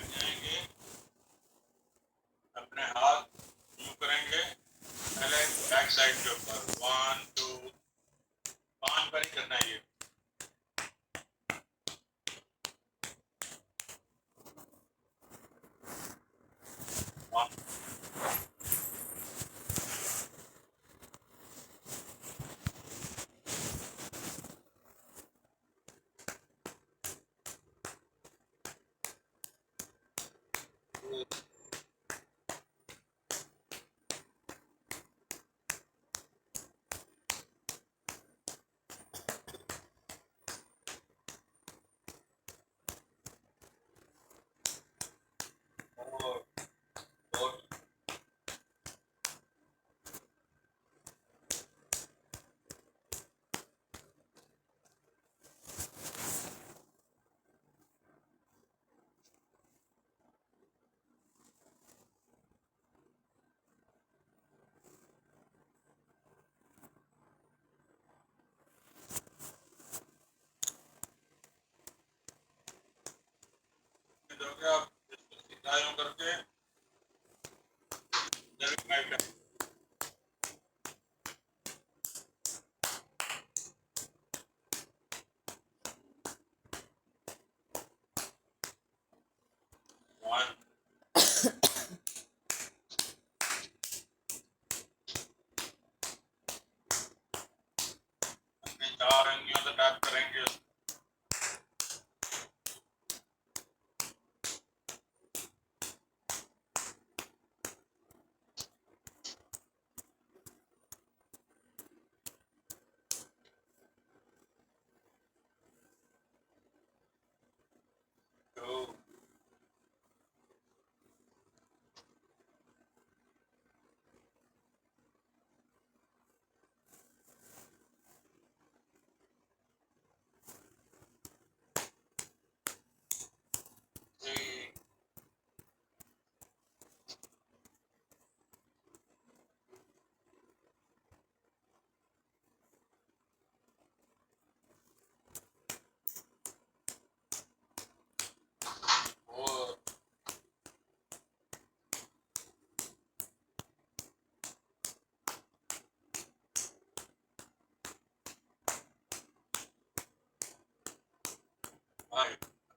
जाएंगे, अपने हाथ यूं करेंगे, पहले बैक साइड के ऊपर 1 2 5 बार ही करना है ये। आप सीधा यूं करके अपनी 4 अंगुलियों से टैप करेंगे। तो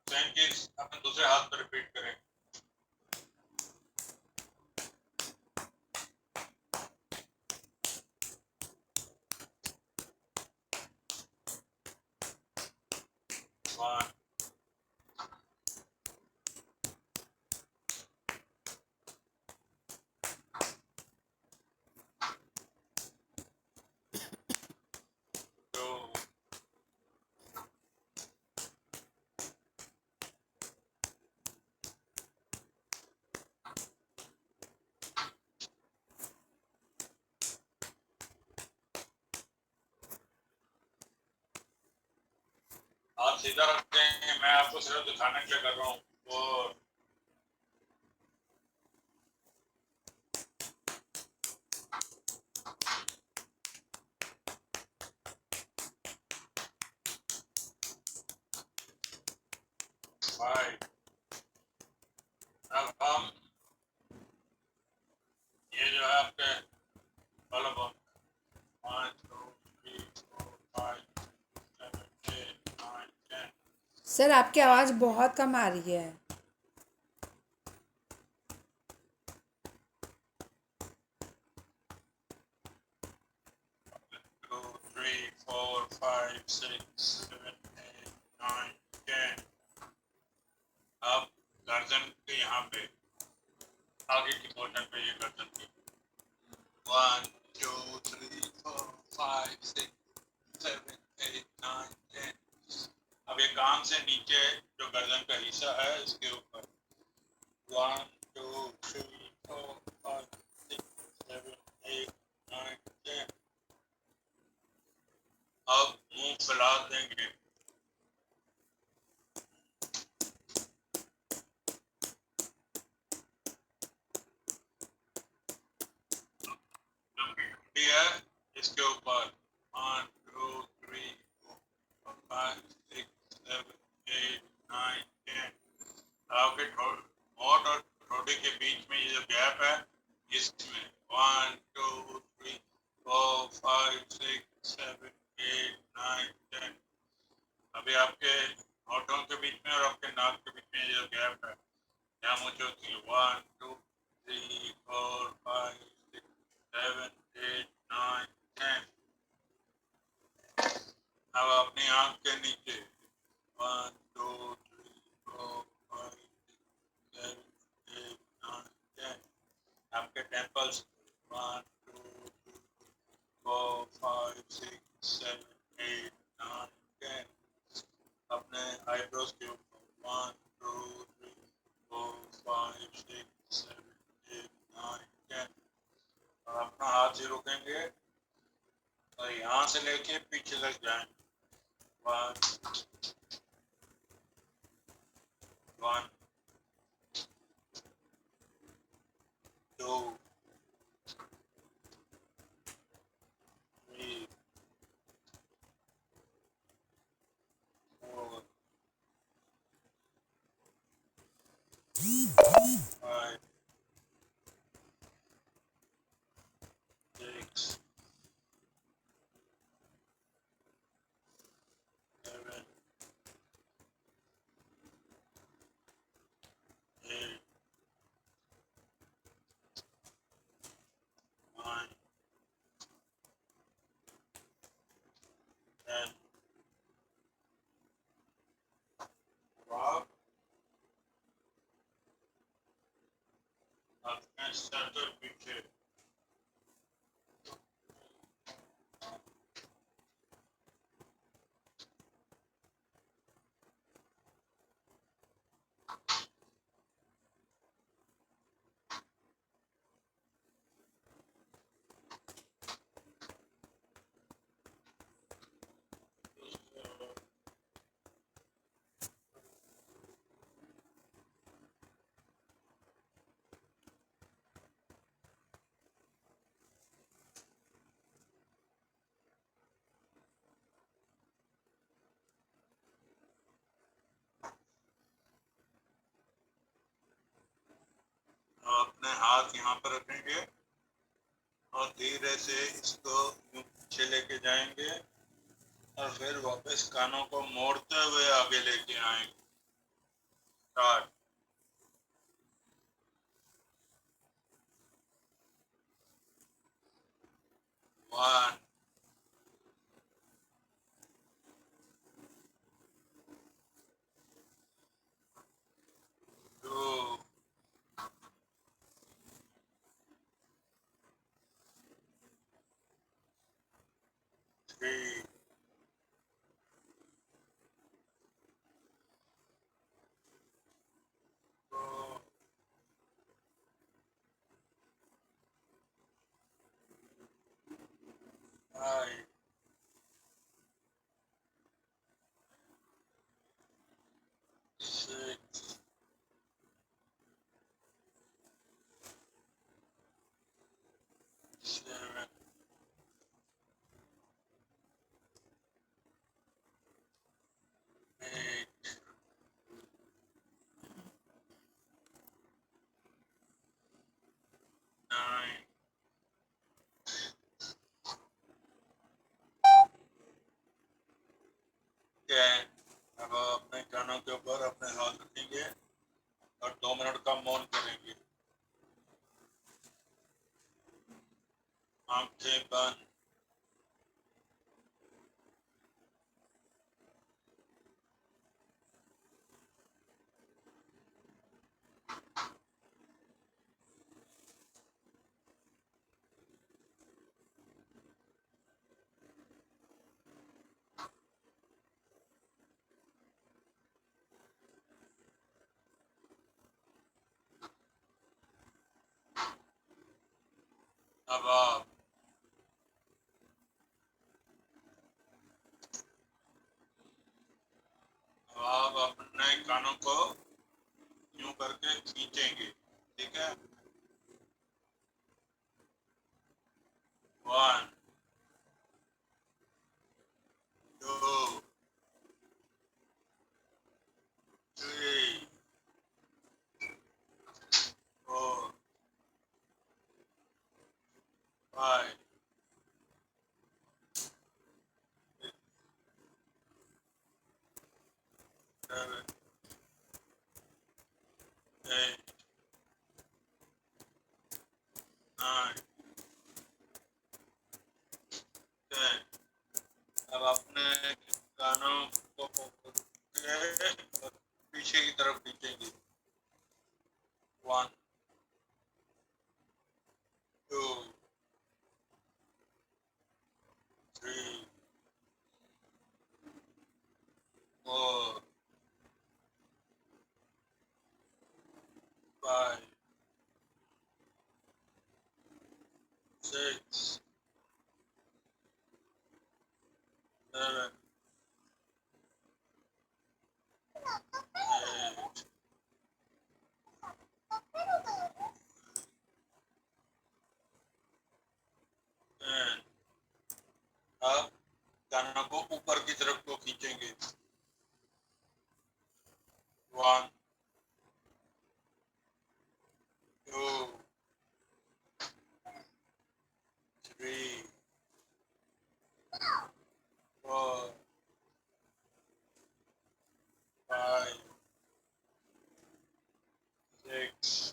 सेम चीज अपन दूसरे हाथ पर रिपीट करें। वन टू आप सीधा रखते हैं, मैं आपको सिर्फ दिखाने के लिए कर रहा हूँ। वो 5। अब हम ये जो है आपके कॉलम 1 2 3 4 5 7 8 9 10। सर आपकी आवाज़ बहुत कम आ रही है। 2 3 4 5 6 7 8 9 10। अब गर्दन के यहाँ पे आगे की पोर्शन पे ये गर्दन की 1 2 3 4 5 6 7 8 9 10। अब ये कान से नीचे जो गर्दन का हिस्सा है इसके ऊपर 1 2 3 4 5 6 7 8 9 10। अब मुंह फैला देंगे। है इसके ऊपर 1 2 3 4 5 6 7 8 9 10। आपके होंठ और ठोड़ी के बीच में ये जो गैप है इसमें 1 2 3 4 5 6 7 8 9 10। अभी आपके होठों के बीच में और आपके नाक के बीच में ये जो गैप है यहाँ मुझे होती है 1 2 3 4 5 6 7 8 9 10। अब अपनी आंख के नीचे 1 2 3 4 5 6 7 8 9 10। आपके टेम्पल्स 1 2 3 4 5 6 7 8 9 10। अपने आईब्रोज के ऊपर 1 2 3 4 5 6 7 8 9 10। और अपना हाथ से रोकेंगे और यहाँ से लेके पीछे तक जाएंगे 1 1 2 3 4 5 6 7 8 9 10। अब अपने सर के पीछे अपने हाथ यहाँ पर रखेंगे और धीरे से इसको पीछे लेके जाएंगे और फिर वापस कानों को मोड़ते हुए आगे लेके आएंगे। स्टार्ट 1 2 3 4 5 6 7 का मौन करेंगे। आंखें बंद। अब आप अपने कानों को यूं करके खींचेंगे, ठीक है। 1 2 3 4 5 7 8 9 10। अब अपने कानों को पकड़ के पीछे की तरफ खींचेंगे। 1 2 3 4 5 6 7 8 10। अब कानों को ऊपर की तरफ को खींचेंगे। 1 2 3 4 5 6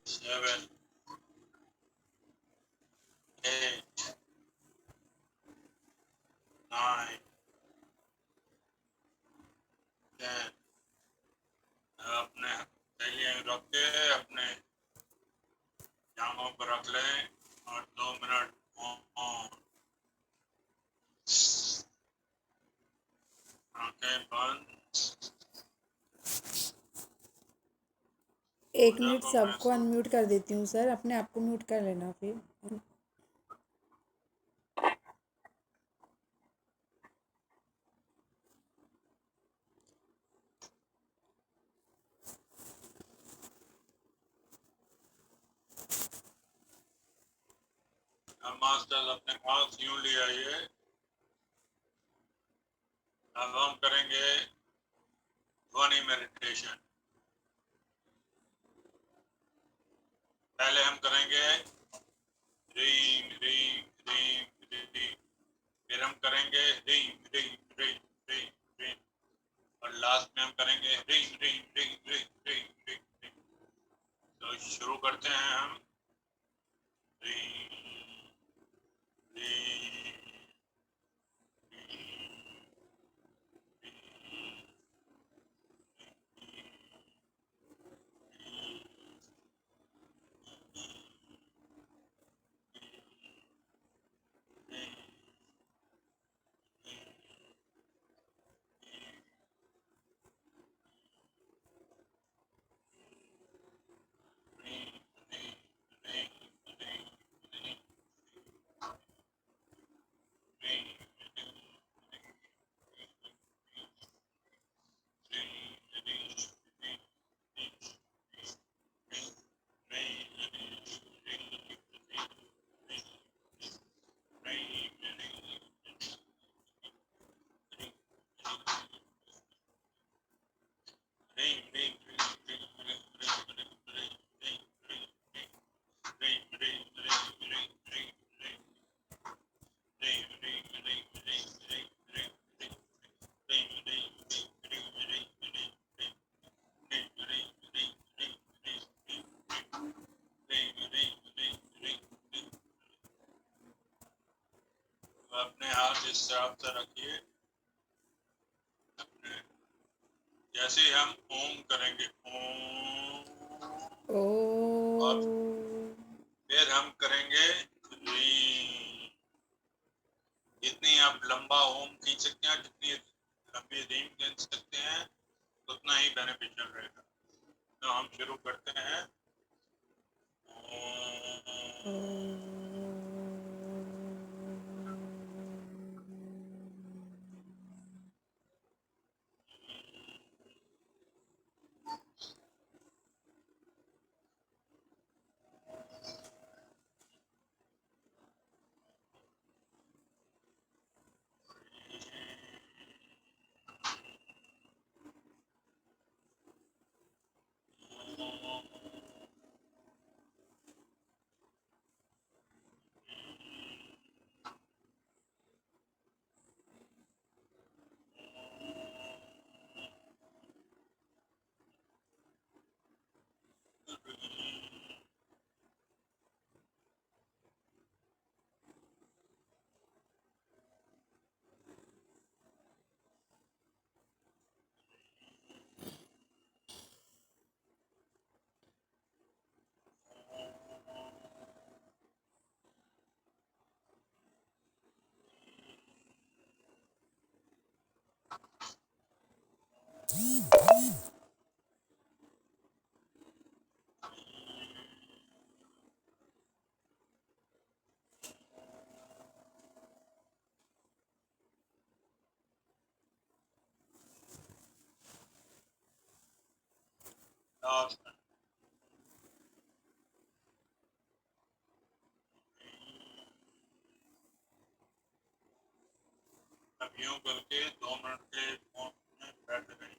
7 8 9 10। अपने थैलियाँ रख के अपने जांघों पर रख लें और 2 मिनट मौन, आंखें बंद। 1 मिनट को सबको महसूस। अनम्यूट कर देती हूँ सर, अपने आप को म्यूट कर लेना फिर। अब मास्टर अपने हाथ यूं ले आइए। अब हम करेंगे ध्वनि मेडिटेशन। पहले हम करेंगे रीम रीम रीम रीम, फिर हम करेंगे रीम रीम रीम रीम रीम, और लास्ट में हम करेंगे रीम रीम रीम रीम रीम रीम रीम। तो शुरू करते हैं हम। रीम रीम रीम रीम रीम रीम रीम। अपने हाथ इस हिसाब से रखिए। अपने जैसे ही हम ओम करेंगे ओम, ओ और फिर हम करेंगे रीम। जितनी आप लंबा ओम खींच सकते हैं, जितनी लंबी रीम खींच सकते हैं, उतना ही बेनिफिशियल रहेगा। तो हम शुरू करते हैं। लास्ट में अब यूं करके 2 मिनट के फोन में बैठ गए।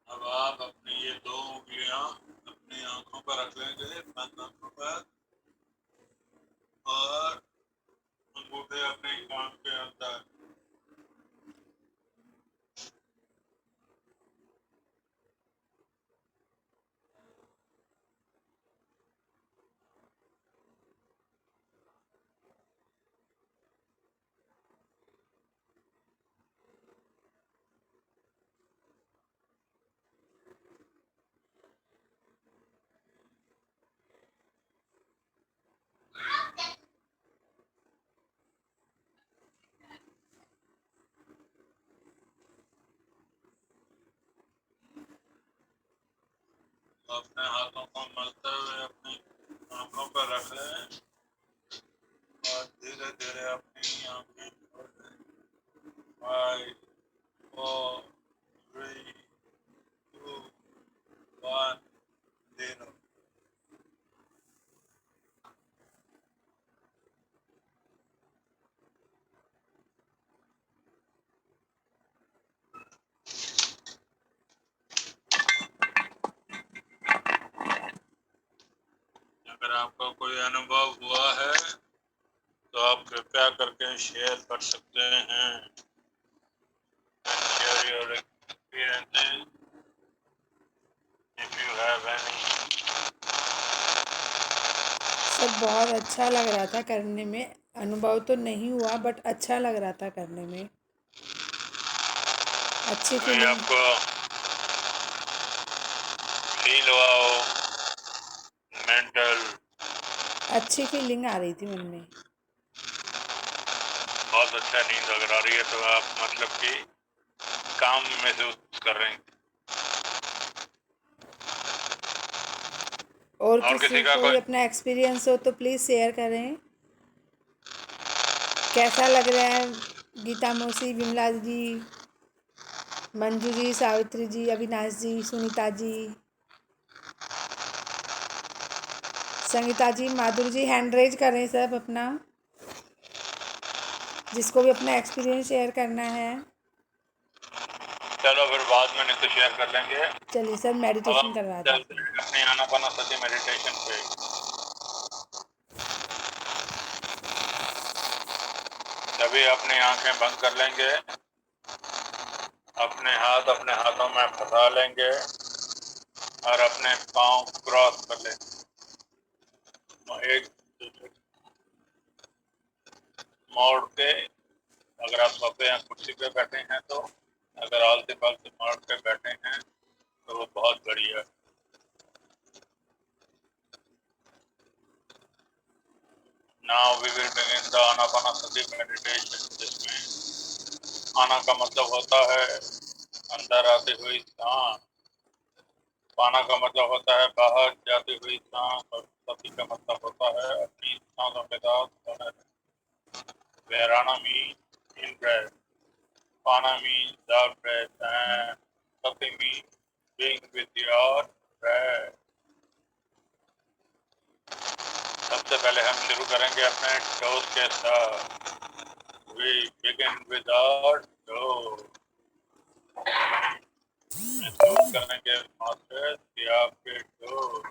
अब आप अपनी ये 2 उंगलियां अपनी आंखों पर रख लेंगे, बंद आंखों पर, और अंगूठे अपने कान के अंदर। अपने हाथों को मलते हुए अपनी आंखों पर रख लें और धीरे धीरे अपनी आंखें खोल दें। 5 4 3 2 1 0। अगर आपको कोई अनुभव हुआ है तो आप कृपया करके शेयर कर सकते हैं। Share your experiences if you have any. Sir बहुत अच्छा लग रहा था करने में। अनुभव तो नहीं हुआ बट अच्छा लग रहा था करने में। अच्छी कोई फीलिंग आपको फील हुआ हो मेंटल, अच्छी फीलिंग आ रही थी मन में। बहुत अच्छा नींद अगर आ रही है तो आप मतलब कि काम महसूस कर रहे हैं। और और किसी किसी का को कोई भी अपना एक्सपीरियंस हो तो प्लीज़ शेयर करें। कैसा लग रहा है गीता मौसी, विमला जी, मंजू जी, सावित्री जी, अविनाश जी, सुनीता जी? संगीता जी, माधुरी जी हैंड रेज कर रहे हैं सब अपना, जिसको भी अपना एक्सपीरियंस शेयर करना है। चलो फिर बाद में नहीं तो शेयर कर लेंगे। चलिए सर, अब मेडिटेशन हम करवाते चलते हैं। हैं अपनी आनापानसती मेडिटेशन पे। तभी अपनी आंखें बंद कर लेंगे, अपने हाथ अपने हाथों में फंसा लेंगे और अपने पाँव क्रॉस कर लेंगे। एक मोड़ के, अगर आप सोफे या कुर्सी पे बैठे हैं तो, अगर आलते पालते मोड़ पे बैठे हैं तो वो बहुत बढ़िया। Now we will begin the Anapanasati meditation, जिसमें आना का मतलब होता है अंदर आती हुई सांस, पाना का मतलब होता है बाहर जाती हुई सांस, और सती का मतलब होता है अपनी सांसों के साथ बने। Vehana means in breath, Pana means out breath, and Sati means being with your breath. सबसे पहले हम शुरू करेंगे अपने टोस के साथ। We begin with our toes. महसूस करेंगे मास्टर कि आपके टोस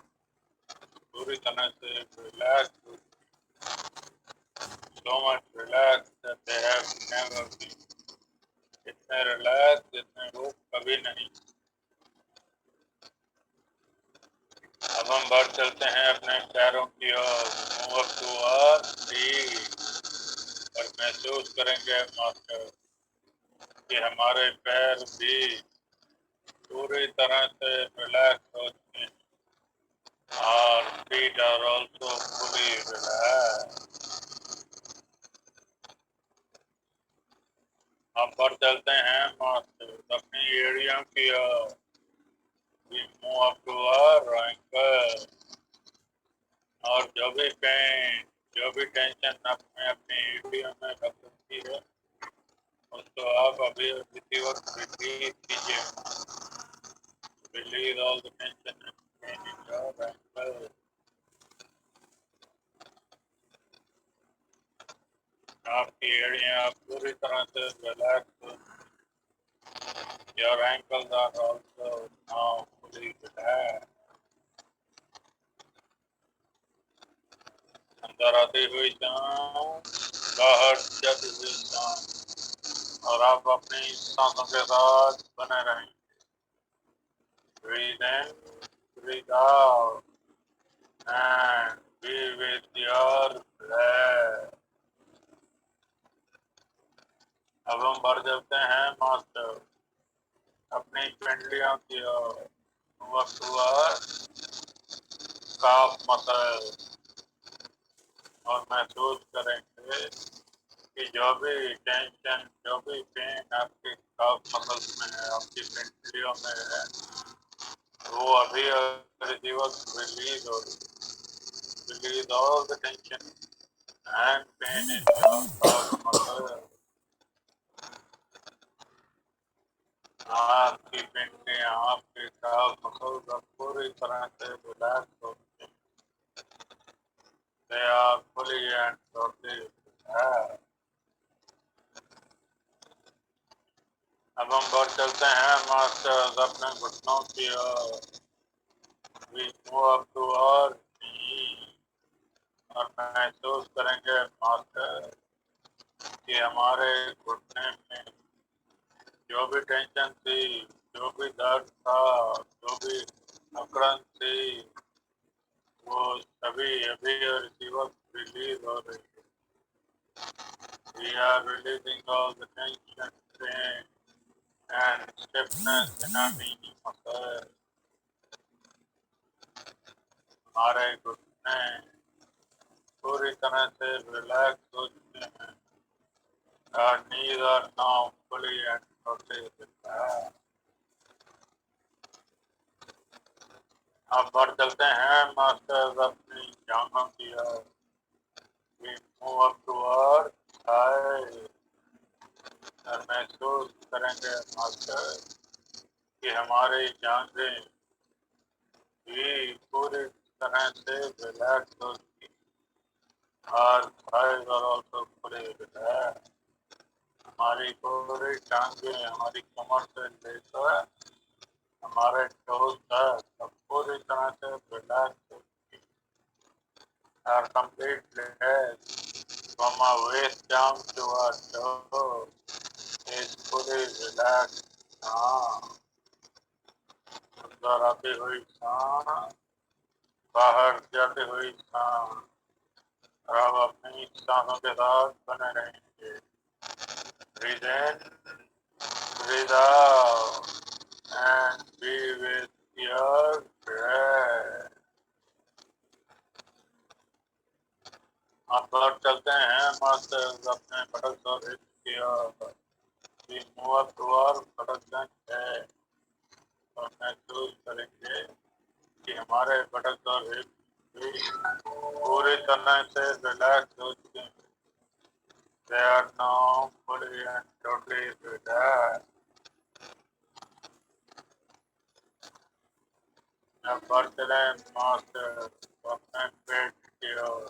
पूरी तरह से relax, so much relaxed that they have never been. इतने रिलैक्स जितने वो कभी नहीं। अब हम बढ़ चलते हैं अपने पैरों की ओर, move up to our feet, और महसूस करेंगे मास्टर कि हमारे पैर भी पूरी तरह से रिलैक्स हो चुके हैं, और feet are also fully relax. अब बढ़ चलते हैं मास्टर अपनी एड़ियों की ओर, move up to our ankle, और जो भी पेन, जो भी टेंशन अपने अपनी एड़ियों में रख सकती है उसको आप अभी इसी वक्त रिलीज कीजिए। Release all the tension and pain in your ankle. आपकी एड़ियां पूरी तरह से रिलैक्स हो, your ankles are also now fully relax. अंदर आती हुई सांस, बाहर जाती हुई सांस, और आप अपनी सांसों के साथ बने रहें। Breathe in, breathe out, and be with your breath. अब हम बढ़ जाते हैं मास्टर अपनी पिंडलियों की ओर, काफ मसल, और महसूस करेंगे कि जो भी टेंशन, जो भी पेन आपके काफ मसल्स में है, आपकी पिंडलियों में है, वो अभी और इसी वक्त रिलीज हो रही। Release all the tension and pain in your calf muscle. आपकी पिंडियां, आपके calf muscles अब पूरी तरह से रिलैक्स हो चुके हैं। They are fully and totally relaxed. अब हम बढ़ चलते हैं मास्टर्स अपने घुटनों की ओर। We move up to our knees, और महसूस करेंगे मास्टर कि हमारे घुटने में जो भी टेंशन थी, जो भी दर्द था, जो भी अकड़न थी, वो सभी अभी और इसी वक्त रिलीज हो रही है। We are releasing all the tension, pain and stiffness in our knee muscle. हमारे घुटने पूरी तरह से रिलैक्स हो चुके हैं। Our knees are now fully and totally relaxed. अब बढ़ चलते हैं मास्टर्स अपनी जांघों की ओर। We move up to our thighs, और महसूस करेंगे मास्टर कि हमारी जांघें भी पूरी तरह तरह से रिलैक्स होती और thighs are also fully relaxed. हमारी पूरी टांगे हमारी कमर से लेकर हमारे टोज तक सब पूरी तरह से रिलैक्स होती are completely from our waist down to our toes is fully relaxed. हाँ अंदर आती हुई सांस बाहर जाती हुई सांस और अब अपनी सांसों के साथ बने रहेंगे. Breathe in, breathe out and be with your breath. आप और चलते हैं मस्त अपने बटक और हिप की ओर. We move toward बटक है और महसूस करेंगे कि हमारे बटक और हिप भी पूरी तरह से रिलैक्स हो चुके हैं. They are now fully and totally relaxed. अब बढ़ चले मास्टर अपने पेट की ओर.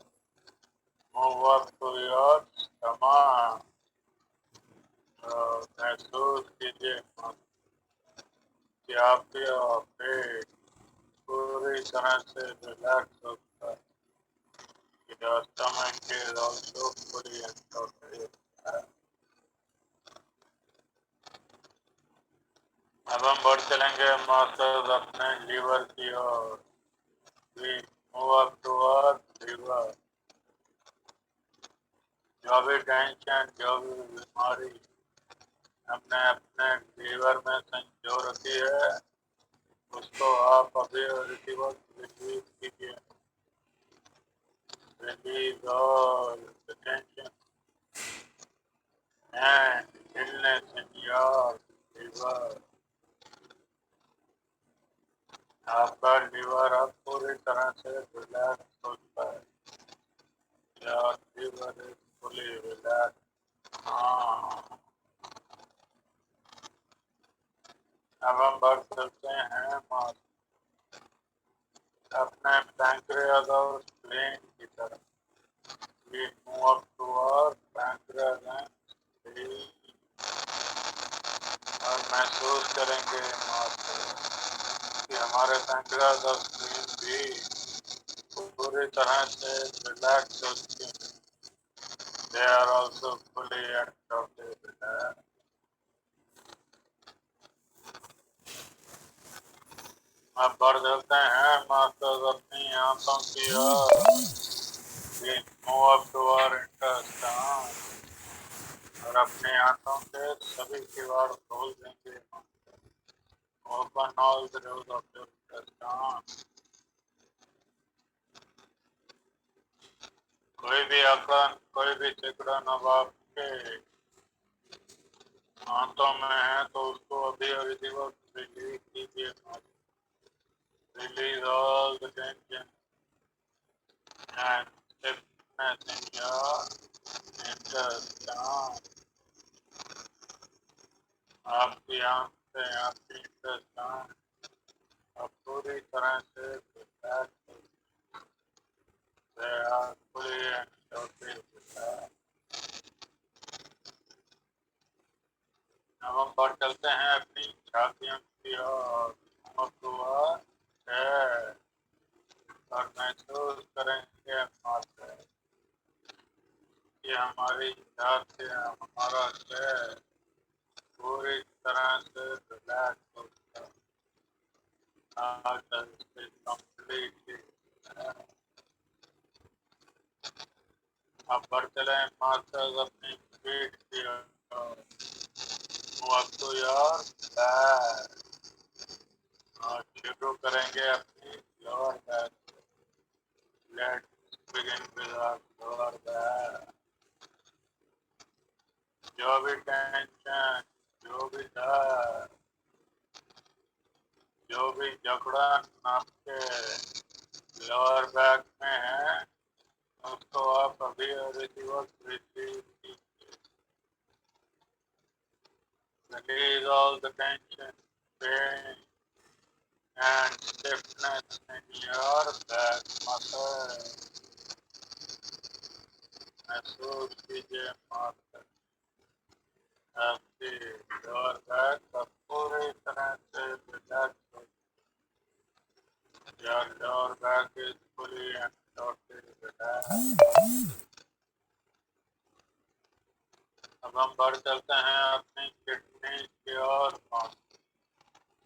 Move up to your stomach. महसूस कीजिए कि आपके पेट पूरी तरह से रिलैक्स होता है. Your stomach is also fully and totally relaxed. अब हम बढ़ चलेंगे मास्टर्स अपने लीवर की ओर. We move up towards liver. जो भी टेंशन जो भी बीमारी हमने अपने लीवर में संजो रखी है उसको आप अभी रिलीज कीजिए. Release all the tension and illness in your liver. आपका लीवर अब पूरी तरह से रिलैक्स होता है. Your liver is fully relaxed. हाँ अब हम बढ़ चलते हैं अपने पैंक्रियाज और स्प्लीन की तरफ. We move up toward pancreas and spleen. और महसूस करेंगे कि हमारे पैंक्रियाज और स्प्लीन भी पूरी तरह से रिलैक्स हो चुके हैं. They are also fully and totally relaxed. अब बढ़ चलते हैं मास्टर्स अपनी आंतों की ओर. We move up to our intestine. और अपनी आंतों के सभी किवाड़ खोल देंगे. Open all the doors of your intestine. कोई भी अकड़न कोई भी सिकुड़न अब आपके आंतों में है तो उसको अभी रिलीज कीजिए. Release all the tension and stiffness in your intestine. आपकी आंख से आपकी intestine अब पूरी तरह से रिलैक्स हो. They are fully and totally relaxed. अब हम बढ़ चलते हैं अपनी छातियों की ओर. है और महसूस करेंगे कि हमारी छातियाँ हमारा शरीर पूरी तरह से रिलैक्स होता है. completely. अब बढ़ चले मास्टर्स अपनी पीठ की ओर. Walk to your back. और शुरू करेंगे अपनी lower back. Let's begin with our lower back. जो भी टेंशन जो भी डर जो भी जकड़न आपके लोअर बैक में है उसको आप अभी रिसीव कीजिए. Release all the tension, pain and stiffness in your back muscle. महसूस कीजिए मात्र आपकी लोअर बैक का पूरी तरह से रिलैक्स हो. Your lower back is fully and totally relaxed. अब हम बढ़ चलते हैं अपनी किडनी की ओर.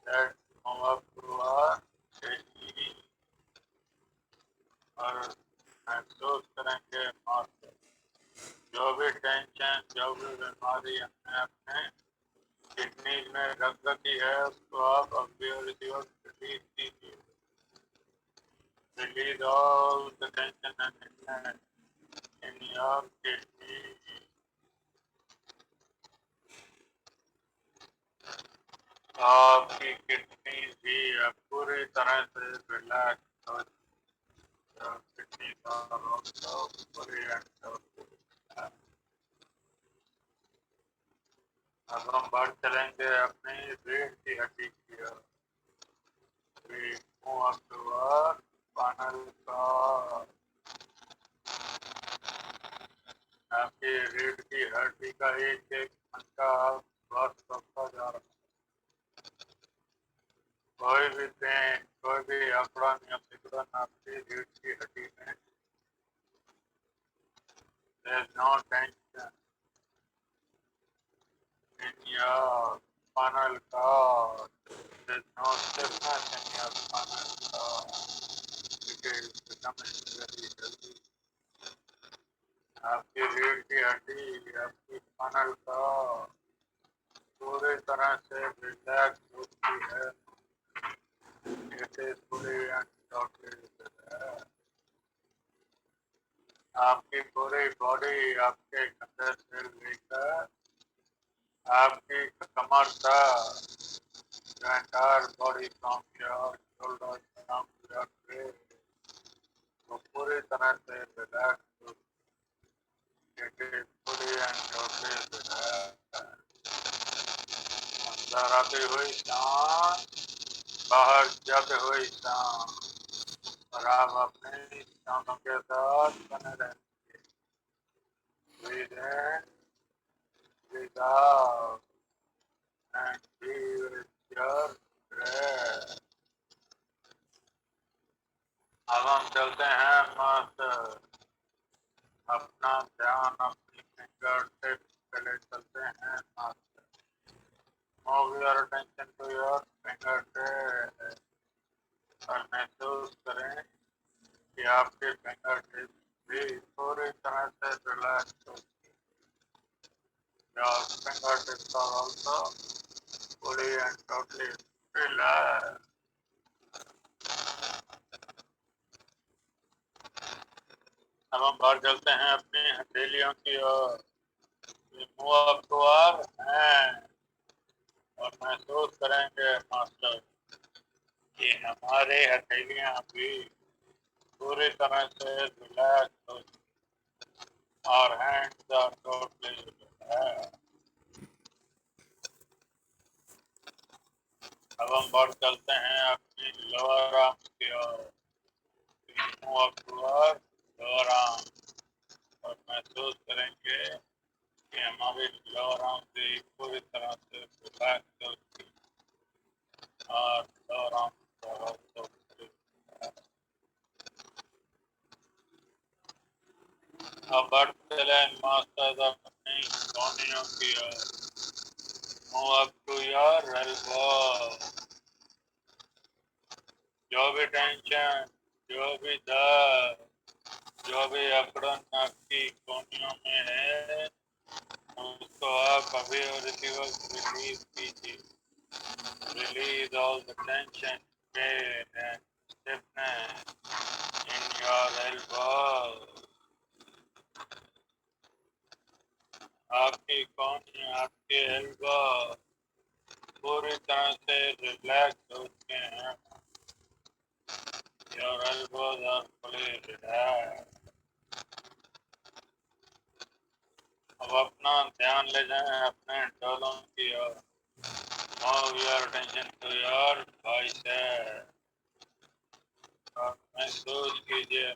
Let's move up to our kidney और महसूस करेंगे मात्र जो भी टेंशन, जो भी बीमारी हमने अपने किडनी में रख रखी है उसको आप अभी और इसी वक्त रिलीज कीजिए. Release all the tension and illness in your kidney. आपकी किडनी भी अब पूरी तरह से रिलैक्स हो. किडनी का also पूरी and totally relaxed. अब हम बढ़ चलेंगे अपनी रीढ़ की हड्डी की ओर. We move up to our spinal cord. आपकी रीढ़ की हड्डी का एक एक घंटा बस बढ़ता जा रहा है. कोई भी पेन, कोई भी अकड़न या सिकुड़न आपकी रीढ़ की हड्डी में. There is no tension in your spinal cord. There is no stiffness in your spinal cord. It is becoming very healthy. आपकी रीढ़ की हड्डी, आपकी स्पाइनल कॉर्ड पूरी तरह से रिलैक्स होती है. It is fully and totally relaxed. आपकी पूरी बॉडी आपके कंधे से लेकर आपकी कमर तक, your entire body from your shoulders down to your waist वो पूरी तरह से रिलैक्स होती है. It is fully and totally relaxed. अंदर आती हुई सांस, बाहर जाते हुए सांस और आप अपने सांसों के साथ बने रहेंगे. Breathe in, breathe out and be with your breath. अब हम चलते हैं मस्त अपना ध्यान अपनी फिंगर टिप्स पे ले चलते हैं मस्त. Move your attention to your finger tips और महसूस करें कि आपके फिंगर टिप्स भी पूरी तरह से रिलैक्स होती है. Your finger tips are also fully and totally relaxed. अब हम बाहर चलते हैं अपनी हथेलियों की ओर. Move up to our hand और महसूस करेंगे मास्टर कि हमारे हथेलियां भी पूरी तरह से रिलैक्स हो. और हैंड्स आर टोटली रिलैक्स. अब हम बढ़ चलते हैं अपनी लोअर आर्म्स की ओर. Move up to our lower arm और महसूस करेंगे कि हमारी लोअर आर्म भी पूरी तरह से रिलैक्स होती है और लोअर आर्म अब बढ़ चले मास्टर्स अपनी कोहनियों की ओर. Move up to your elbow. जो भी टेंशन, जो भी दर्द, जो भी अकड़न आपकी कोहनियों में है उसको आप अभी और इसी वक्त रिलीज कीजिए. Release all the tension, pain and stiffness in your elbow. आपकी कोहनी, आपके एल्बो पूरी तरह से रिलैक्स होते हैं. Your elbows are fully relaxed. अब अपना ध्यान ले जाएं अपने डोलों की ओर. Move your attention to your bicep. और महसूस कीजिए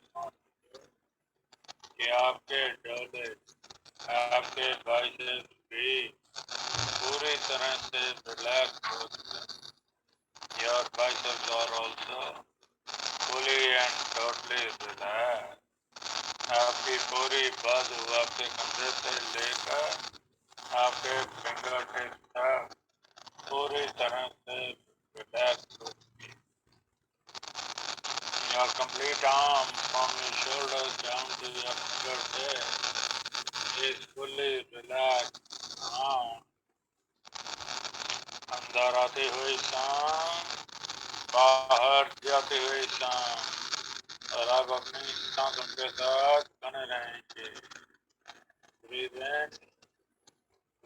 कि आपके डोले, आपके बाइसेप्स भी पूरी तरह से रिलैक्स होते हैं. Your biceps are also fully and totally relaxed. आपकी पूरी बाजू आपके कंधे से लेकर आपके फिंगर टिप्स तक पूरी तरह से रिलैक्स होती है. Your complete arm from your shoulders down to your fingertips is fully relaxed. हाँ, अंदर आती हुई सांस, बाहर जाती हुई सांस, और आप अपनी सांसों के साथ बने रहेंगे. Breathe in,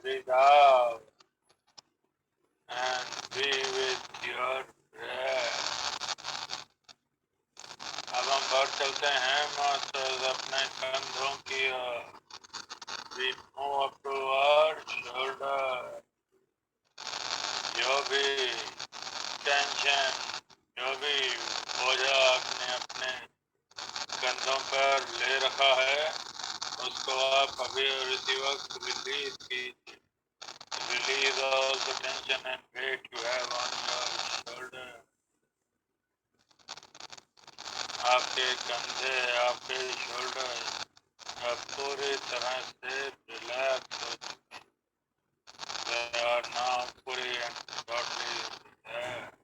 breathe out, and be with your breath. अब हम बढ़ चलते हैं मास्टर्स अपने कंधों की ओर. We move up to our shoulder. जो भी टेंशन, जो भी बोझा आपने अपने कंधों पर ले रखा है, उसको आप अभी और इसी वक्त रिलीज कीजिए. Release all the tension and weight you have on your shoulder. आपके कंधे, आपके शोल्डर अब पूरी तरह से रिलैक्स हो चुके हैं. They are now fully and totally relaxed.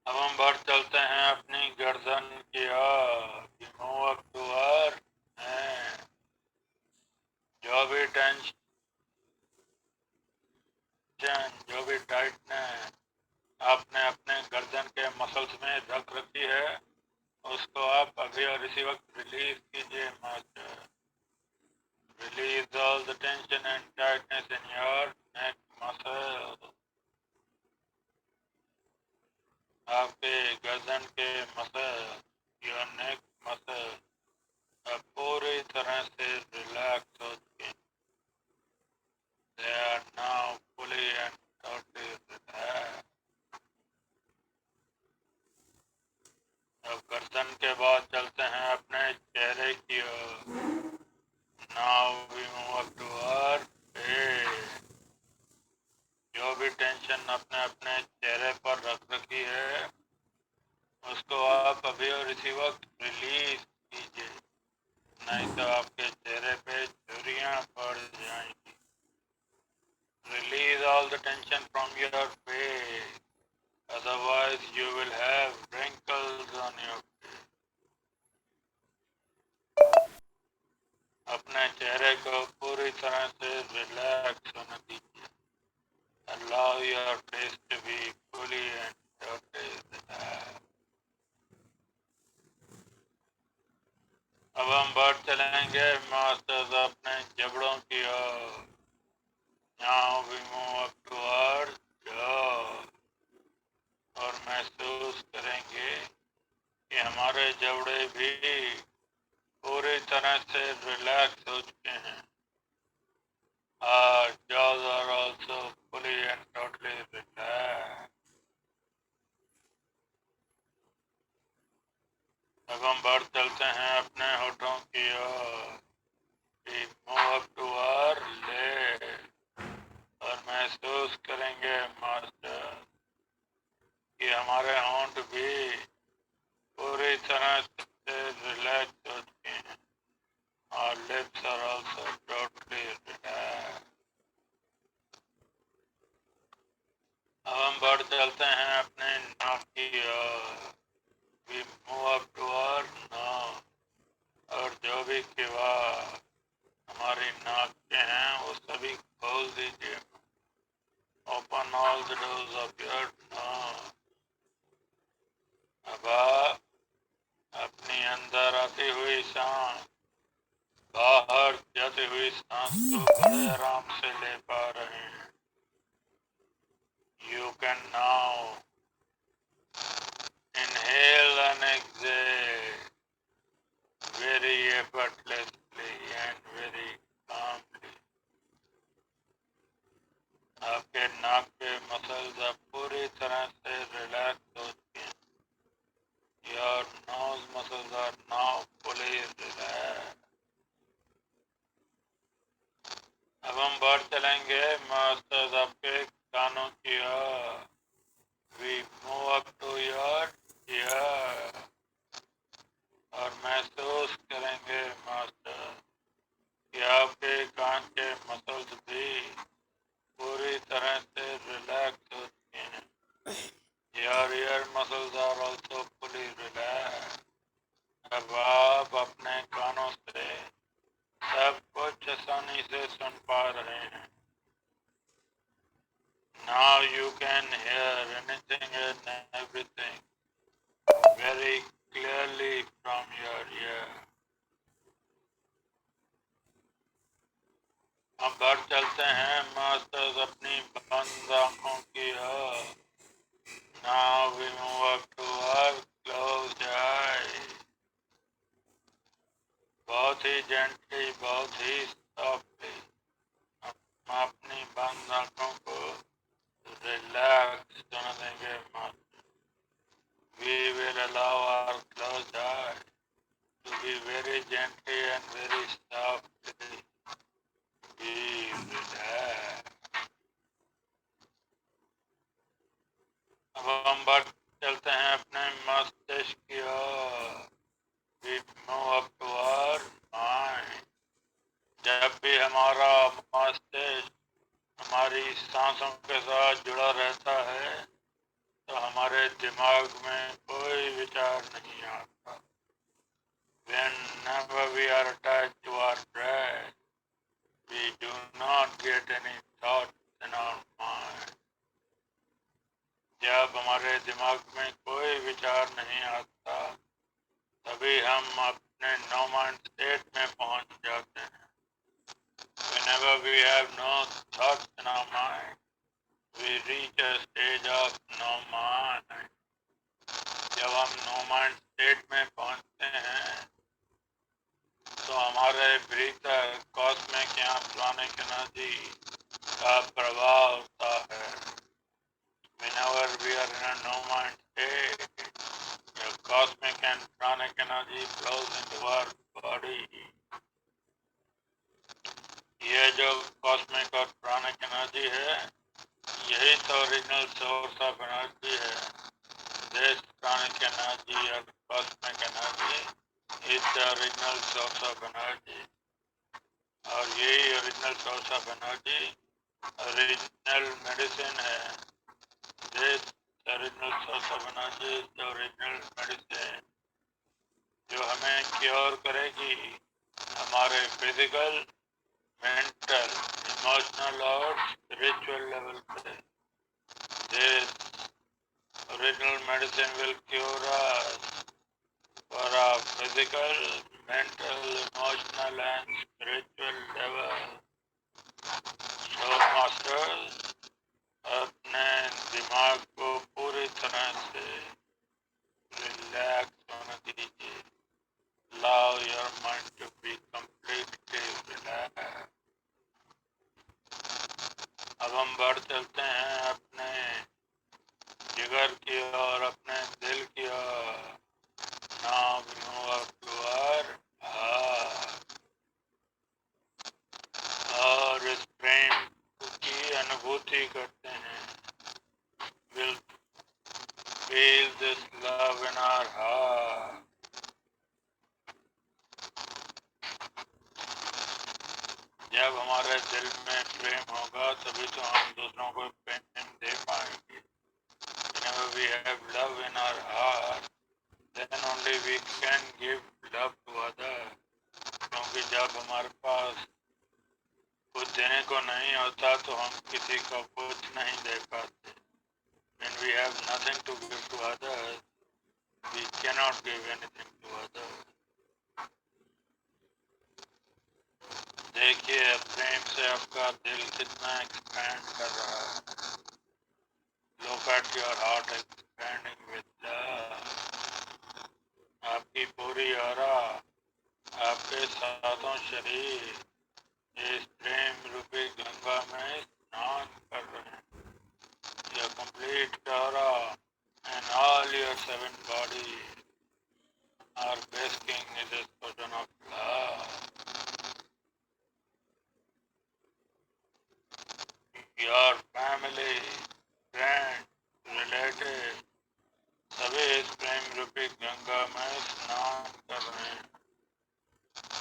अब हम बढ़ चलते हैं अपनी गर्दन की ओर. Move up to our hand. जो भी टेंशन, जो भी टाइटनेस आपने अपने गर्दन के मसल्स में रख रखी है, उसको आप अभी और इसी वक्त रिलीज कीजिए master. Release all the tension and tightness in your neck muscle. आपके गर्दन के मसल, your neck muscle अब पूरी तरह से रिलैक्स हो चुके हैं. They are now fully and totally relaxed. अब गर्दन के बाद चलते हैं अपने चेहरे की ओर. Now we move up to our face. जो भी टेंशन आपने अपने चेहरे पर रख रखी है, उसको आप अभी और इसी वक्त रिलीज कीजिए, नहीं तो आपके चेहरे पे झुर्रियाँ पड़ जाएंगी. Release all the tension from your face, otherwise you will have wrinkles on your face. अपने चेहरे को पूरी तरह से रिलैक्स होने दीजिए. Allow your face to be fully and totally relaxed. अब हम बढ़ चलेंगे मास्टर्स अपने जबड़ों की ओर. Now we move up to our jaw. और महसूस करेंगे कि हमारे जबड़े भी पूरी तरह से रिलैक्स हो चुके हैं. Our jaws are also fully and totally relaxed. अब हम बढ़ चलते हैं अपने होठों की ओर. We move up to our lips. और महसूस करेंगे मास्टर कि हमारे होंठ भी पूरी तरह से रिलैक्स हो चुके हैं. Our lips are also totally relaxed. अब हम बढ़ चलते हैं अपने नाक की ओर. We move up to our nose. और जो भी किवाड़ हमारी नाक के हैं, वो सभी खोल दीजिए. Open all the doors of your nose. अब आप अपनी अंदर आती हुई सांस, बाहर जाती हुई सांस को बड़े आराम से ले पा रहे हैं. You can now inhale and exhale very effortlessly and very calmly. Masters आपके कानों की ओर। We move up to your ear और महसूस करेंगे मास्टर कि आपके कान के मसल्स भी पूरी तरह से रिलैक्स हो चुके हैं। Your ear muscles are also fully relax. अब आप अपने कानों से सब कुछ आसानी से सुन पा रहे हैं। Now you can hear anything and everything very clearly from your ear. हम बढ़ चलते हैं मास्टर्स अपनी बंद आंखों की ओर। Now we move up to our closed eyes. बहुत ही जेंटली, बहुत ही सॉफ्टली हम अपनी बंद आंखों को रिलैक्स होने देंगे master. We will allow our closed eyes to be very gently and very softly be relaxed. अब हम बढ़ चलते हैं अपने मस्तिष्क की ओर। We move up to our mind. जब भी हमारा मस्तिष्क हमारी सांसों के साथ जुड़ा रहता है तो हमारे दिमाग में कोई विचार नहीं आता। Whenever we are attached to our breath, we do not get any thoughts in our mind. जब हमारे दिमाग में कोई विचार नहीं आता तभी हम अपने नो माइंड स्टेट में पहुंच जाते हैं। Whenever we have no thoughts in our mind, we reach a stage of no mind. जब हम नो माइंड स्टेट में पहुंचते हैं तो हमारे भीतर कॉस्मिक या प्लानिक एनर्जी का प्रभाव होता है। Whenever we are in a no mind state, the cosmic and pranic energy flows into our body. ये जो कॉस्मिक और प्राणिक एनर्जी है यही तो ओरिजिनल सोर्स ऑफ एनर्जी है। दिस प्राणिक एनर्जी और cosmic energy is the original source of energy और यही original source of energy original medicine है। This original source of energy is the original medicine जो हमें क्योर करेगी हमारे physical, mental, emotional और स्पिरिचुअल लेवल पे। This original medicine will cure us for our physical, mental, emotional and spiritual level. So masters अपने दिमाग को पूरी तरह से रिलैक्स होने दीजिए। Allow your mind to be completely relaxed. अब हम बढ़ चलते हैं अपने जिगर की ओर, अपने दिल की ओर। Now we move up to our heart. और इस प्रेम की अनुभूति करते हैं। We'll feel this love in our heart. जब हमारे दिल में प्रेम होगा तभी तो हम दूसरों को प्रेम दे पाएंगे। Whenever we have love in our heart, then only we can give love to others. क्योंकि जब हमारे पास कुछ देने को नहीं होता तो हम किसी को कुछ नहीं दे पाते। When we have nothing to give to others, we cannot give anything to others. देखिए प्रेम से आपका दिल कितना एक्सपैंड कर रहा है। Look at your heart expanding with love. आपकी पूरी ऑरा, आपके सातों शरीर इस प्रेम रूपी गंगा में स्नान कर रहे हैं। Your complete aura and all your 7 bodies are basking in this ocean of love. Ganga में स्नान कर रहे हैं.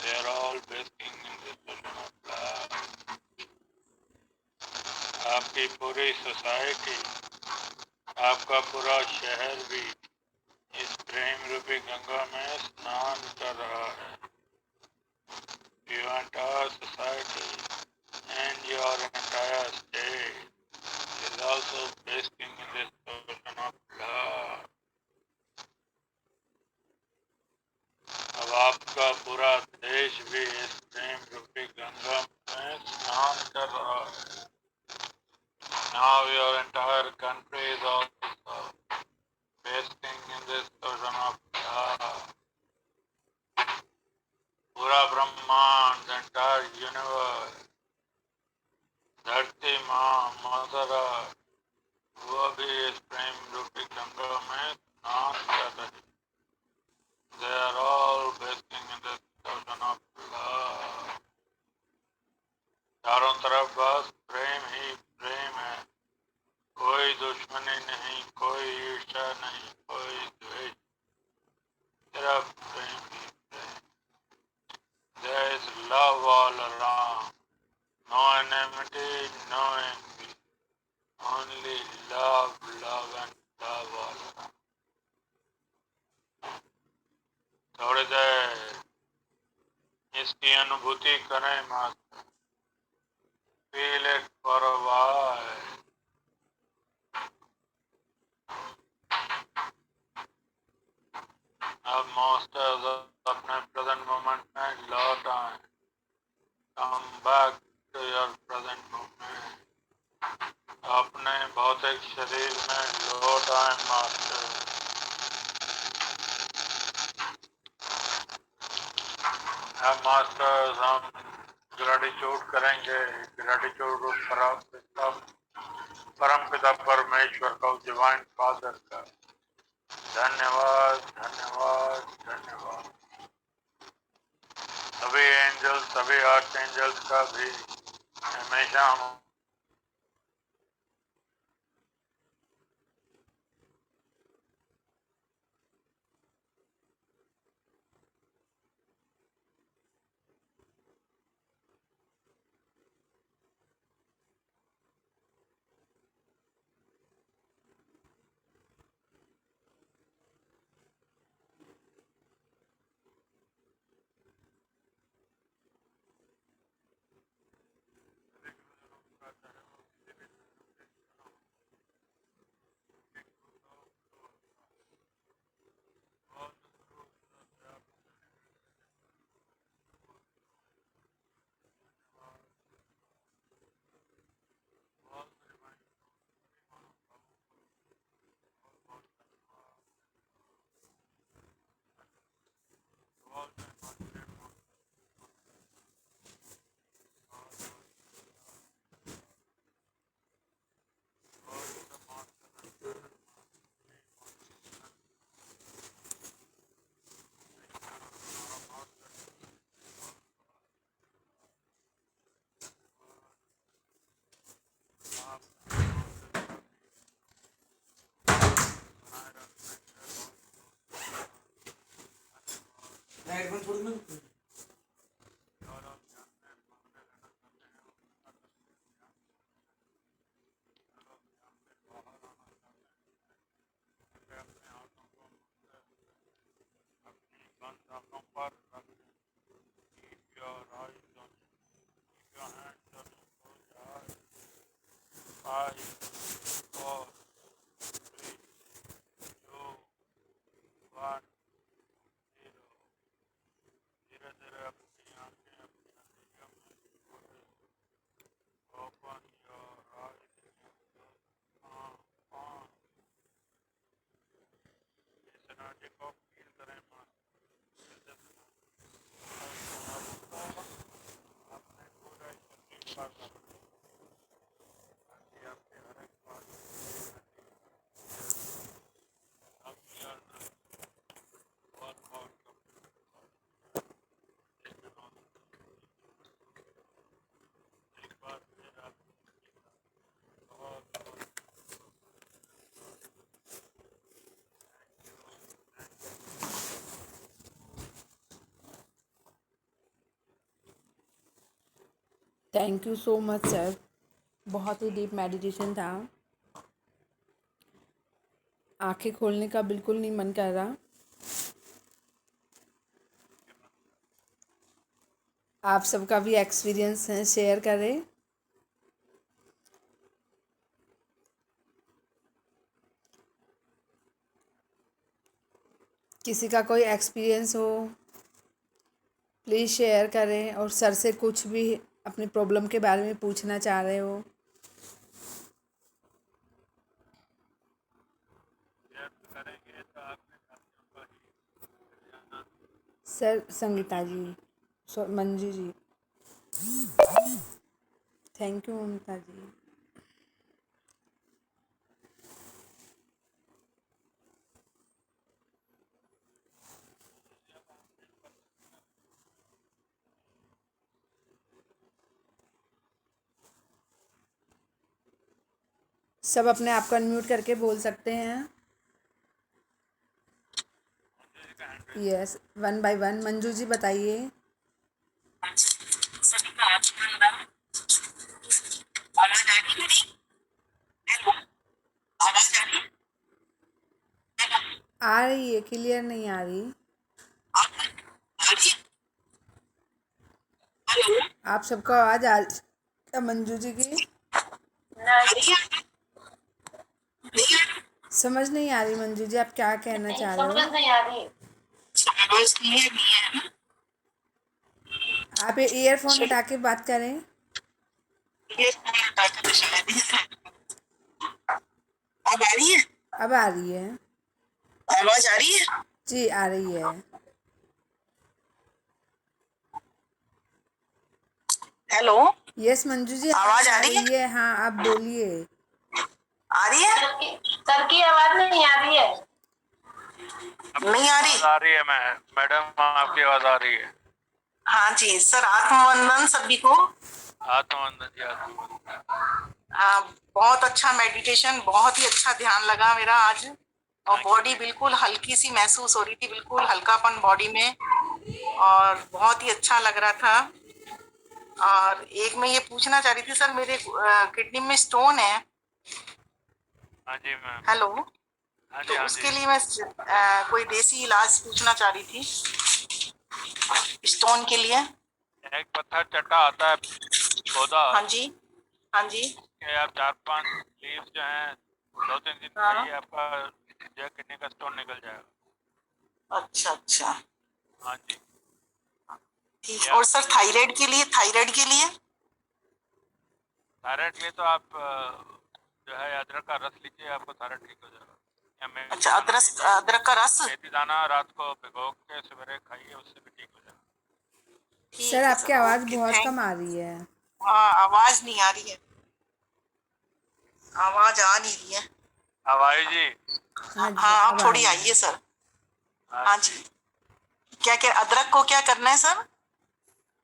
They are all basking in this ocean of love. आपकी पूरी सोसाइटी, आपका पूरा शहर भी इस प्रेम रूपी गंगा में स्नान कर रहा है. Your entire society and your entire state is also basking in this ocean of love. अब आपका पूरा देश भी इस प्रेम रूपी गंगा में स्नान कर रहा है. Now your entire country is also basking in this ocean of love. पूरा ब्रह्मांड, the entire universe, धरती माँ, मदर अर्थ, वो भी इस प्रेम रूपी गंगा में स्नान कर रही. They are all basking in this ocean of love. चारों तरफ बस प्रेम ही प्रेम है. कोई दुश्मनी नहीं, कोई ईर्ष्या नहीं, कोई द्वेष, सिर्फ प्रेम ही प्रेम. There is love all around. No enmity, no envy. Only love, love and love all around. थोड़ी देर इसकी अनुभूति करें master. Feel it for a while. अब मास्टर्स अपने प्रेजेंट मोमेंट में लौट आए. Come back to your present moment. अपने भौतिक शरीर में लौट आए मास्टर. अब मास्टर्स हम ग्रेटिट्यूड करेंगे. ग्रेटिट्यूड परम पिता परमेश्वर का, डिवाइन फादर का. धन्यवाद, धन्यवाद, धन्यवाद. सभी एंजल्स, सभी आर्च एंजल्स का भी हमेशा हम thank you so much sir, बहुत ही डीप मेडिटेशन था। आंखें खोलने का बिल्कुल नहीं मन कर रहा। आप सबका भी एक्सपीरियंस है, शेयर करें। किसी का कोई एक्सपीरियंस हो प्लीज़ शेयर करें, और सर से कुछ भी अपनी प्रॉब्लम के बारे में पूछना चाह रहे हो। शेयर करेंगे तो आपके साथियों को ही जाना। Sir Sangeeta ji, Manju ji, thank you Mamta ji. सब अपने आप को अनम्यूट करके बोल सकते हैं। Yes, one by one. Manju ji बताइए। सभी का आवाज आ रही है मेरी? हेलो, आवाज आ रही है? आ रही है, क्लियर नहीं आ रही। आ रही है? हेलो, आप सबको आवाज़ आ क्या मंजू जी की? आ रही है? नहीं आ रही? समझ नहीं आ रही मंजू जी, आप क्या कहना चाह रहे समझ हो? नहीं आ रही। आवाज क्लियर नहीं है ना? आप ईयरफोन चलो, हटा के बात करें। ये फोन हटा के तो शायद ही- अब आ रही है? अब आ रही है। आवाज आ रही है? जी आ रही है। हेलो, यस मंजू जी, आवाज आवाज़ आ आ रही है? रही है। हाँ आप बोलिए। आ रही है? सर की आवाज नहीं आ रही है। नहीं आ रही? आ रही है मैडम, आपकी आवाज आ रही है। हाँ जी सर, आत्मवंदन सभी को। आत्मवंदन जी, आत्मवंदन। हाँ, बहुत अच्छा मेडिटेशन, बहुत ही अच्छा ध्यान लगा मेरा आज। और बॉडी बिल्कुल हल्की सी महसूस हो रही थी, बिल्कुल हल्कापन बॉडी में, और बहुत ही अच्छा लग रहा था। और एक मैं ये पूछना चाह रही थी सर, मेरे किडनी में स्टोन है। हाँ जी मैम। हेलो, हाँ जी, तो हाँ उसके जी। लिए मैं कोई देसी इलाज पूछना चाह रही थी स्टोन के लिए। एक पत्थर चट्टा आता है, पौधा, हाँ जी, हाँ जी। के आप 4-5 लीव्स जो हैं 2-3 दिन हाँ, खाइए, आपका जो है किडनी का स्टोन निकल जाएगा। अच्छा अच्छा, हाँ जी। ठीक। ये और आप सर थायराइड के लिए, थायराइड के लिए? थायराइड के लिए तो आप जो है अदरक का रस लीजिए, आपको थायराइड ठीक हो जाएगा। या मेथी अच्छा, दाना अदरक, लीजिए, अदरक का रस। मेथी दाना रात को भिगो के सवेरे खाइए, उससे भी ठीक हो जाएगा। सर ठीक है आपकी सर, आवाज़ ओके, बहुत थैंक। कम आ रही है। हाँ, आवाज नहीं आ रही है, आवाज आ नहीं रही है। हवाई जी। हाँ जी हाँ, अब आप आ थोड़ी रही है। आइए सर। हाँ हाँ जी। जी, क्या क्या अदरक को क्या करना है सर?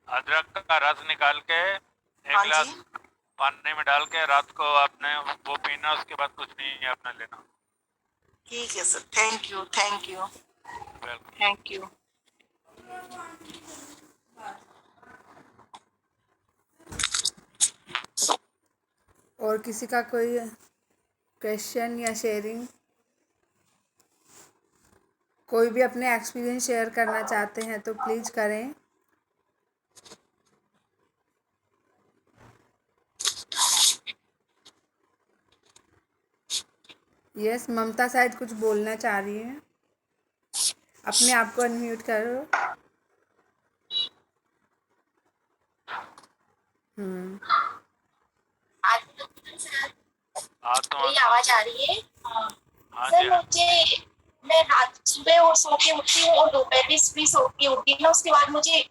अदरक का रस निकाल के एक हाँ जी, गिलास पानी में डाल के रात को आपने वो पीना, उसके बाद कुछ नहीं आपने लेना। ठीक है sir, thank you, thank you, welcome. Thank you. और किसी का कोई क्वेश्चन या शेयरिंग, कोई भी अपने एक्सपीरियंस शेयर करना चाहते हैं तो प्लीज़ करें। यस, ममता शायद कुछ बोलना चाह रही है। अपने आप को अनम्यूट करो। मेरी आत्मवंदन आवाज जी। आ रही है? हाँ। हाँ जी, सर हाँ। मुझे, मैं रात सुबह और सो के उठती हूँ और दोपहर भी सो के उठती हूँ ना, उसके बाद मुझे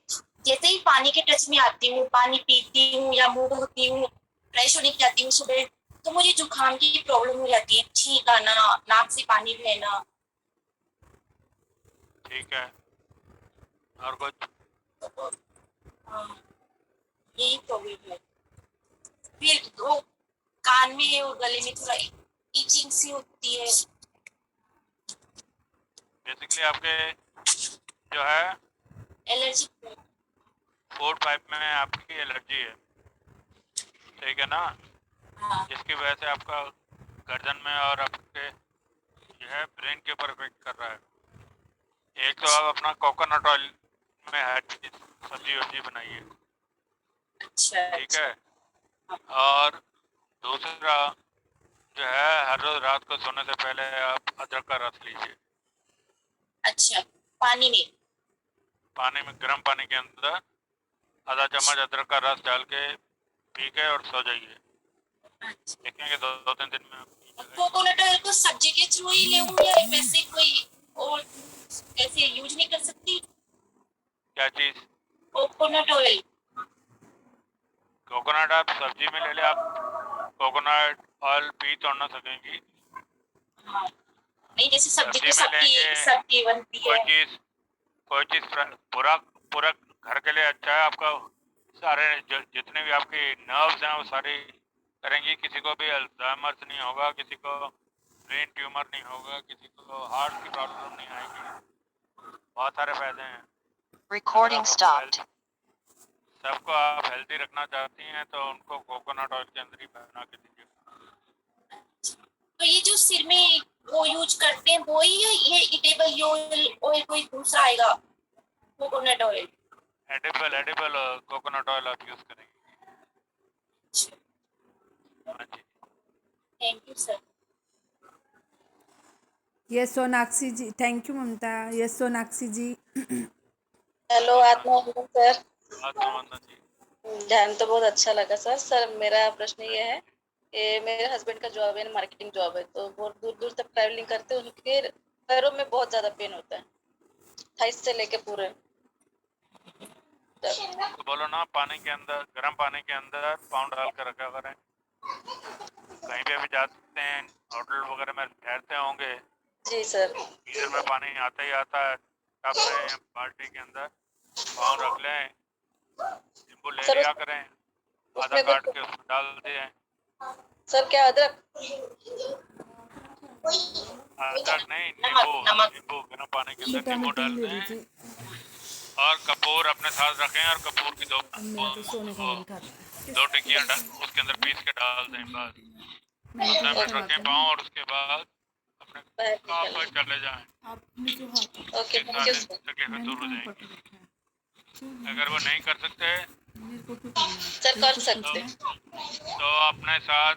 जैसे ही पानी के टच में आती हूँ, पानी पीती हूँ या मुंह धोती हूँ, फ्रेश होने जाती हूँ सुबह, तो मुझे जुकाम की प्रॉब्लम हो जाती है, छींक आना, नाक से पानी बहना। ठीक है। और कुछ? तो, हाँ, यही प्रॉब्लम है। फिर वो कान में और गले में थोड़ा इचिंग सी होती है। बेसिकली आपके जो है एलर्जी। फूड पाइप में आपकी एलर्जी है। ठीक है ना, हाँ जिसकी वजह से आपका गर्दन में और आपके जो है ब्रेन के ऊपर इफेक्ट कर रहा है। एक तो आप अपना कोकोनट ऑयल में हर चीज सब्जी वब्जी बनाइए, अच्छा ठीक है। और दूसरा जो है, हर रोज रात को सोने से पहले आप अदरक का रस लीजिए, अच्छा पानी में। पानी में, गर्म पानी के अंदर आधा चम्मच अदरक का रस डाल के पी के और सो जाइए। देखेंगे दो तीन दिन में आपकी जगह कोकोनट ऑयल को सब्जी के थ्रू ही लेऊं या वैसे कोई और ऐसे यूज नहीं कर सकती? क्या चीज, कोकोनट ऑयल। कोकोनट आप सब्जी में ले ले, आप कोकोनट ऑयल पी तो ना सकेंगी। हाँ नहीं, जैसे सब्जी सब्जी तो में लेंगे सबकी बनती है। कोई चीज पूरा पूरा घर के लिए अच्छा है। आपका सारे जितने भी आपकी नर्व्स हैं वो सारी करेंगी। किसी को भी अल्जाइमर्स नहीं होगा, किसी को ब्रेन ट्यूमर नहीं होगा, किसी को हार्ट की प्रॉब्लम नहीं आएगी। बहुत सारे फायदे हैं। Recording stopped. सबको आप हेल्दी रखना चाहती हैं तो उनको कोकोनट ऑयल के अंदर ही बना के दीजिए। तो ये जो सिर में वो यूज करते हैं वो ही है, ये इटेबल ऑयल कोई दूसरा आएगा? Coconut oil. Edible coconut oil आप यूज करेंगे। हाँ जी, thank you sir. Yes Sonakshi ji, thank you Mamta. Yes Sonakshi ji. Hello Atmanandan sir. Atmanandan ji. ध्यान तो बहुत अच्छा लगा सर। सर मेरा प्रश्न ये है कि मेरे हस्बैंड का जॉब है, मार्केटिंग जॉब है, तो बहुत दूर दूर तक ट्रैवलिंग करते हैं। उनके पैरों में बहुत ज़्यादा पेन होता है, थाइस से लेके पूरे। तो बोलो ना, पानी के अंदर, गर्म पानी के अंदर पाउंड डाल कर रखा करें। कहीं पे भी जाते हैं, होटल वगैरह में ठहरते होंगे, जी सर। गीजर में पानी आता ही आता है, टब में या बाल्टी के अंदर पाउंड रख लें, नींबू ले सर लिया करें, आधा उसमें काट कुछ के उसमें डाल दें। सर क्या अदरक? अदरक नहीं, नींबू। नींबू गर्म पानी के अंदर बेटा नींबू मैं डाल तुम ले रही दें थी, और कपूर अपने साथ रखें और कपूर की अब मेरा तो सोने का मन कर रहा है। दो टिक्कियाँ उसके अंदर पीस के डाल दें। बस नहीं तो 15 मिनट करवाते रखें हैं पाँव और उसके बाद अपने बाहर काम निकल। पर चले जाएं। आपने जो हाथ ओके थैंक यू सर। तकलीफें दूर हो मैंने जाएंगी। पकड़ रखा है, अगर वो नहीं कर सकते मेरे को क्यों करना है? सर कर कुछ सकते पूछना है? तो अपने साथ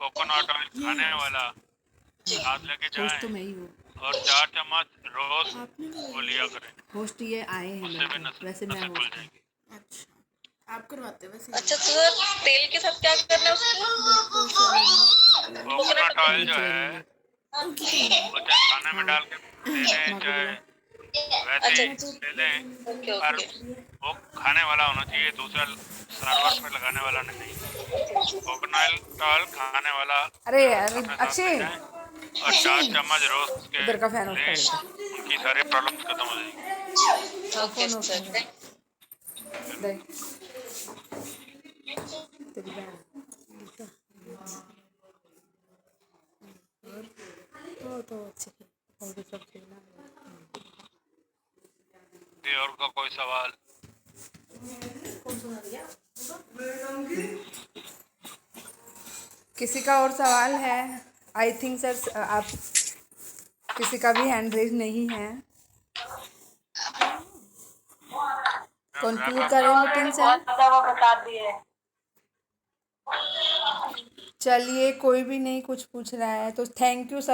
कोकोनट ऑयल खाने वाला जी। साथ लेके होस्ट जाएं तो मैं ही हूँ। और 4 चम्मच रोज आपने वो लिया करें, होस्ट ये आए हैं उससे मेरे भी को, वैसे मैं नसें खुल होस्ट हूँ। जाएंगी। अच्छा आप करवाते हैं वैसे। अच्छा सर, तेल के साथ क्या करना है उसको? कोकोनट ऑयल जो है अच्छा वो चाहे खाने में डाल के ले लें, चाहे वैसे अच्छा ही ले लें, ओके पर ओके। वो खाने वाला होना चाहिए, दूसरा सर्वर पे लगाने वाला नहीं। कोकोनट ऑयल खाने वाला अरे यार अपने साथ ले अक्षय, जाएं और 4 चम्मच रोज के उधर का फैन ऑफ कर लें, देता। उनकी सारी प्रॉब्लम्स खत्म हो जाएंगी। Okay phone of sir. कर दे। तेरी बहन गीता। और तो अच्छे और भी सब खेलना है। और का कोई सवाल? किसी का और सवाल है? आई थिंक सर आप किसी का भी हैंड रेज नहीं है। कंक्लूड करें मीटिंग सर? बता दिए। चलिए, कोई भी नहीं कुछ पूछ रहा है तो थैंक यू सब।